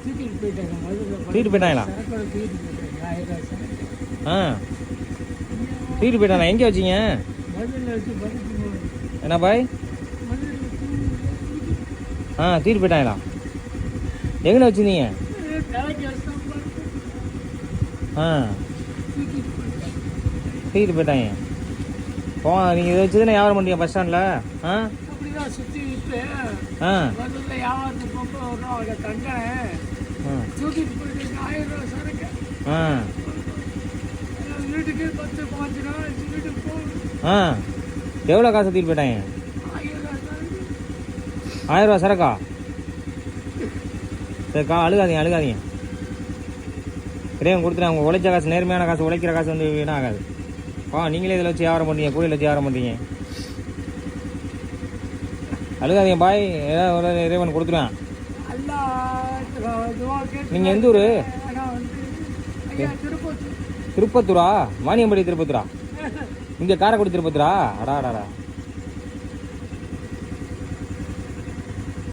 தூக்கிட்டு போயிட்டாங்களா? ஆ தூக்கிட்டு போயிட்டானா? எங்கே வச்சிங்க? என்ன பாய்? ஆ தூக்கிட்டு போயிட்டாங்களா? எங்கே வச்சுருந்தீங்க? ஆ தூக்கிட்டு போயிட்டாங்க. போ, நீங்கள் இதை வச்சு தானே வியாபாரம் பண்ணுறீங்க பஸ் ஸ்டாண்டில்? ஆ ஆ ஆ ஆ எவ்வளோ காசு தூக்கிட்டு போயிட்டாங்க? 1000 ரூபா சரக்கா? சரிக்கா, அழுகாதீங்க. இறைவன் கொடுத்துட்டு அவங்க உழைச்ச காசு, நேர்மையான காசு, உழைக்கிற காசு வந்து வீணாக ஆகாது. நீங்களே இதில் வச்சு வியாபாரம் பண்ணுறீங்க, கோயிலில் வச்சு வியாபாரம் பண்ணுறீங்க. அழுகாதீங்க பாய், ஏதாவது ஒரு இறைவன் கொடுத்துருவேன். நீங்கள் எந்த ஊர்? திருப்பத்தூரா? வாணியம்படி திருப்பத்தூரா? இங்கே காரைக்குடி திருப்பத்தூரா? அடாடா.